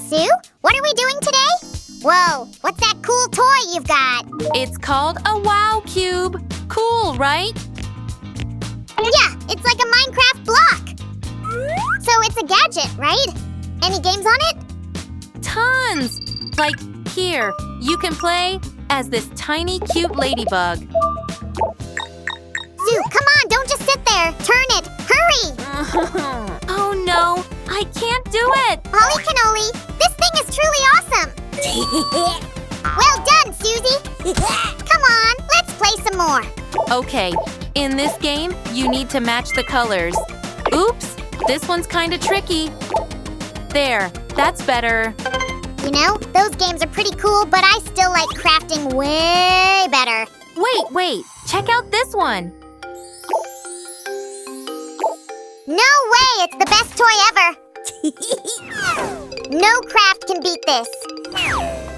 Sue. What are we doing today? Whoa, what's that cool toy you've got? It's called a WOWcube. Cool, right? Yeah, it's like a Minecraft block. So it's a gadget, right? Any games on it? Tons! Like, here, you can play as this tiny, cute ladybug. Sue, come on, don't just sit there. Turn it. Hurry! Oh no, I can't do it! Holly cannoli, this thing is truly awesome. Well done, Susie. Come on, let's play some more. Okay, in this game, you need to match the colors. Oops, this one's kinda tricky. There, that's better. You know, those games are pretty cool, but I still like crafting way better. Wait, check out this one. No way, it's the best toy ever. No craft can beat this.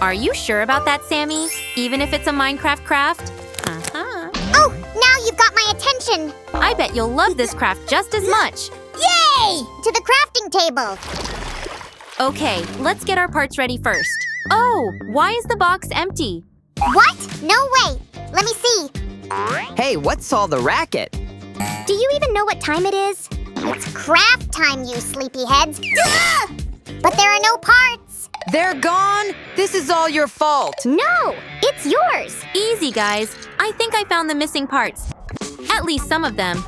Are you sure about that, Sammy? Even if it's a Minecraft craft? Uh-huh. Oh, now you've got my attention. I bet you'll love this craft just as much. Yay! To the crafting table. Okay, let's get our parts ready first. Oh, why is the box empty? What? No way. Let me see. Hey, what's all the racket? Do you even know what time it is? It's craft time, you sleepyheads. Duh! But there are no parts. They're gone? This is all your fault. No, it's yours. Easy, guys. I think I found the missing parts. At least some of them.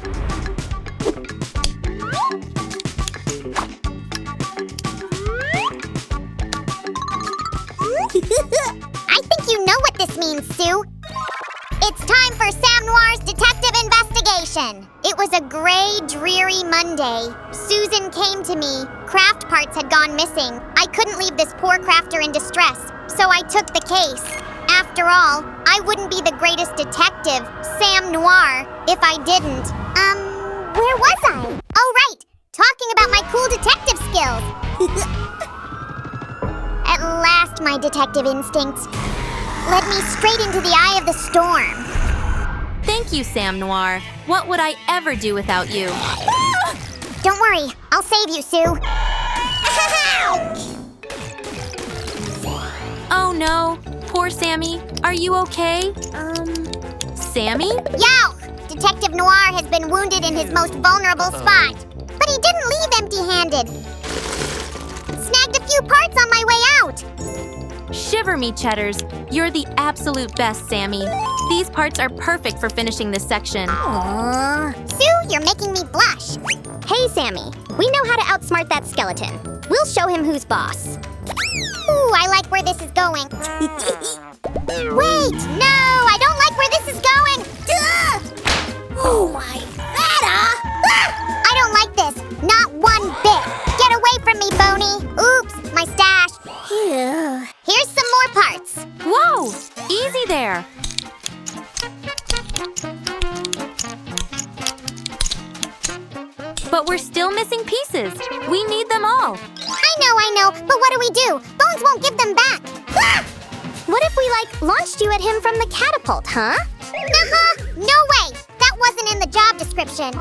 I think you know what this means, Sue. It's time for Sam Noir's detective investigation. It was a gray, dreary Monday. Susan came to me. Craft parts had gone missing. I couldn't leave this poor crafter in distress, so I took the case. After all, I wouldn't be the greatest detective, Sam Noir, if I didn't. Where was I? Oh, right! Talking about my cool detective skills. At last, my detective instincts led me straight into the eye of the storm. Thank you, Sam Noir. What would I ever do without you? Don't worry, I'll save you, Sue. Oh no, poor Sammy. Are you okay? Sammy? Yow! Detective Noir has been wounded in his most vulnerable spot. But he didn't leave empty-handed. Snagged a few parts on my way out. Shiver me cheddars. You're the absolute best, Sammy. These parts are perfect for finishing this section. Sue, you're making me blush. Hey, Sammy. We know how to outsmart that skeleton. We'll show him who's boss. Ooh, I like where this is going. Wait, no, I don't like where this is going. Duh! Oh my, I don't like this, not one bit. Get away from me, Boney. Oops, my stash. Here's some more parts. Whoa! Easy there. But we're still missing pieces. We need them all. I know, but what do we do? Bones won't give them back. What if we, launched you at him from the catapult, huh? No way. That wasn't in the job description.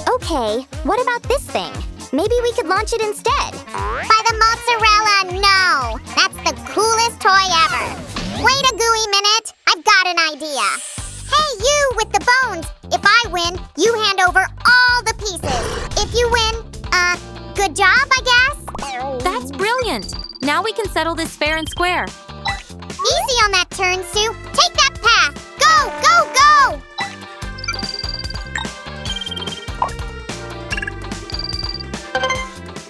Okay, what about this thing? Maybe we could launch it instead. By the mozzarella, no. That's the coolest toy ever. Wait a gooey minute. I've got an idea. Hey, you with the bones. If I win, you hand over all the pieces. If you win, good job, I guess? That's brilliant. Now we can settle this fair and square. Easy on that turn, Sue. Take that path. Go, go, go!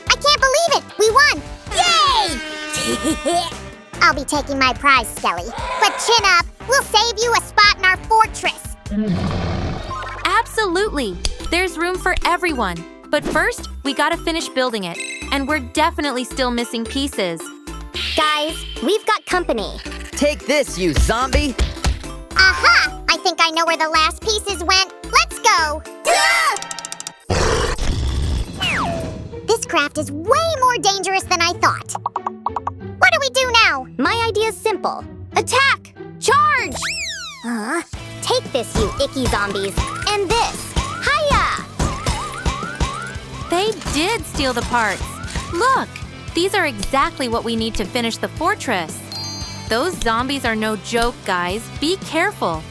I can't believe it. We won. Yay! I'll be taking my prize, Skelly. But chin up. We'll save you a spot in our fortress. Absolutely. There's room for everyone. But first, we gotta finish building it. And we're definitely still missing pieces. Guys, we've got company. Take this, you zombie! Aha! I think I know where the last pieces went. Let's go! This craft is way more dangerous than I thought. What do we do now? My idea's simple. Attack! Charge! Take this, you icky zombies. And this. Hiya! They did steal the parts. Look, These are exactly what we need to finish the fortress. Those zombies are no joke, guys. Be careful.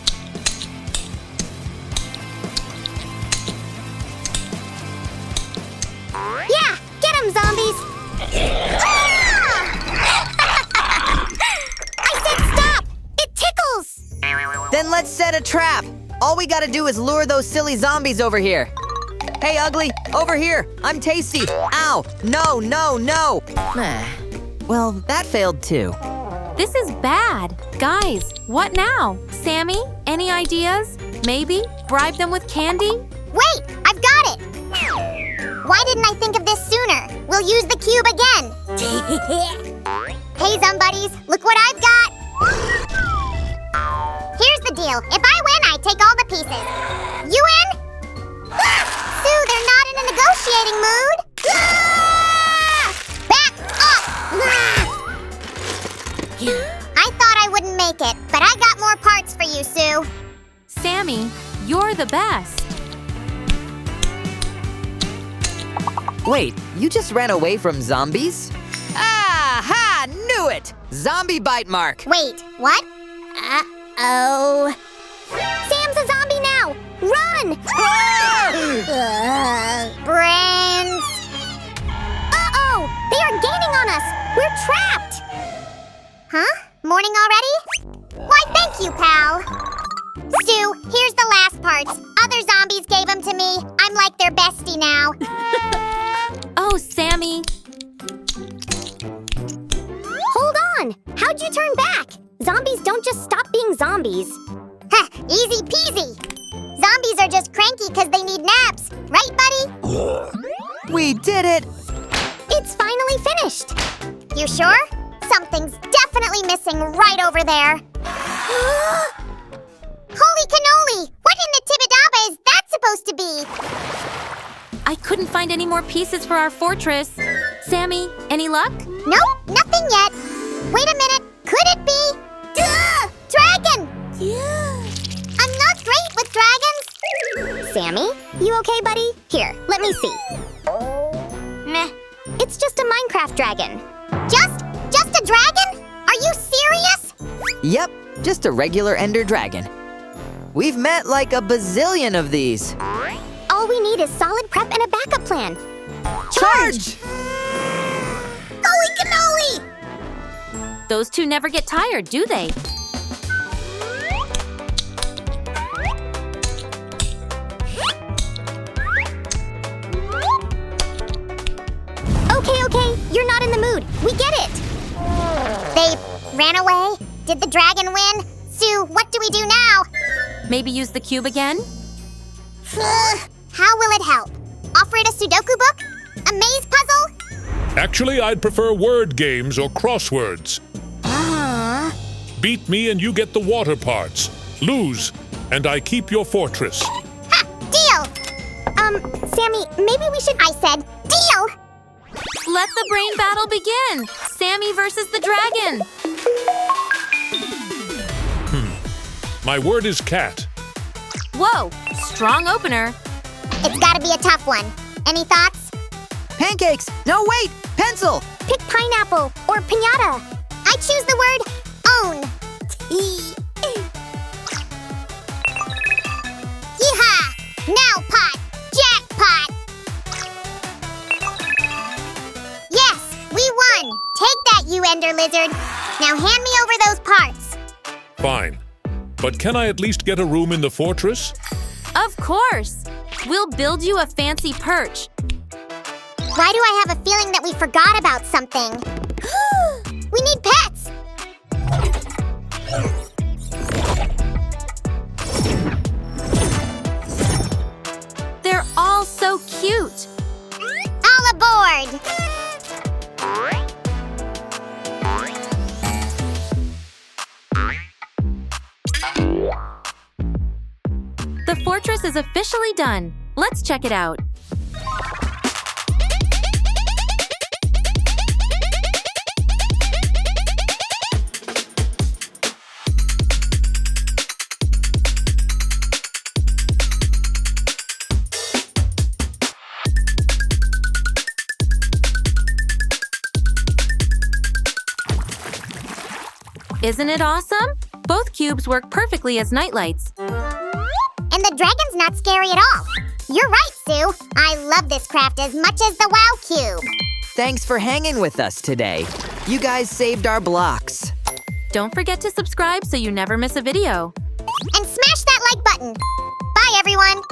Yeah, get 'em, zombies! I said stop! It tickles! Then let's set a trap. All we gotta do is lure those silly zombies over here. Hey, Ugly, over here. I'm Tasty. Ow, no, no, no. Well, that failed too. This is bad. Guys, what now? Sammy, any ideas? Maybe bribe them with candy? Wait, I've got it! Why didn't I think of this sooner? We'll use the cube again. Hey, Zombuddies, look what I've got! Here's the deal. If I win, I take all the pieces. You in? Sue, they're not in a negotiating mood. Back up! I thought I wouldn't make it, but I got more parts for you, Sue. Sammy, you're the best. Wait, you just ran away from zombies? Ah-ha! Knew it! Zombie bite mark. Wait, what? Uh-oh. Sam's a zombie now! Run! Brains! Uh-oh! They are gaining on us! We're trapped! Huh? Morning already? Why, thank you, pal. Stu, here's the last parts. Other zombies gave them to me. I'm like their bestie now. Oh, Sammy. Hold on! How'd you turn back? Zombies don't just stop being zombies. Heh, easy peasy. Zombies are just cranky because they need naps. Right, buddy? We did it! It's finally finished. You sure? Something's definitely missing right over there. Holy cannoli! What in the tibidaba is that supposed to be? I couldn't find any more pieces for our fortress. Sammy, any luck? Nope, nothing yet. Wait a minute. Could it be? Dragon! I'm not great with dragons. Sammy, you okay, buddy? Here, let me see. Meh. It's just a Minecraft dragon. Just a dragon? Are you serious? Yep, just a regular ender dragon. We've met like a bazillion of these. All we need is solid prep and a backup plan. Charge! Holy cannoli! Those two never get tired, do they? Okay, you're not in the mood. We get it. They ran away? Did the dragon win? Sue, what do we do now? Maybe use the cube again? How will it help? Offer it a Sudoku book? A maze puzzle? Actually, I'd prefer word games or crosswords. Beat me and you get the water parts. Lose, and I keep your fortress. Ha! Deal! Sammy, maybe we should... I said, deal! Let the brain battle begin! Sammy versus the dragon! My word is cat. Whoa, strong opener. It's gotta be a tough one. Any thoughts? Pancakes! No, wait! Pencil! Pick pineapple or piñata. I choose the word own. Yeehaw! Now pot! Jackpot! Yes, we won! Take that, you ender lizard. Now hand me over those parts. Fine. But can I at least get a room in the fortress? Of course! We'll build you a fancy perch. Why do I have a feeling that we forgot about something? We need pets! They're all so cute. All aboard! The fortress is officially done. Let's check it out. Isn't it awesome? Both cubes work perfectly as nightlights. And the dragon's not scary at all. You're right, Sue. I love this craft as much as the WOWcube. Thanks for hanging with us today. You guys saved our blocks. Don't forget to subscribe so you never miss a video. And smash that like button. Bye, everyone.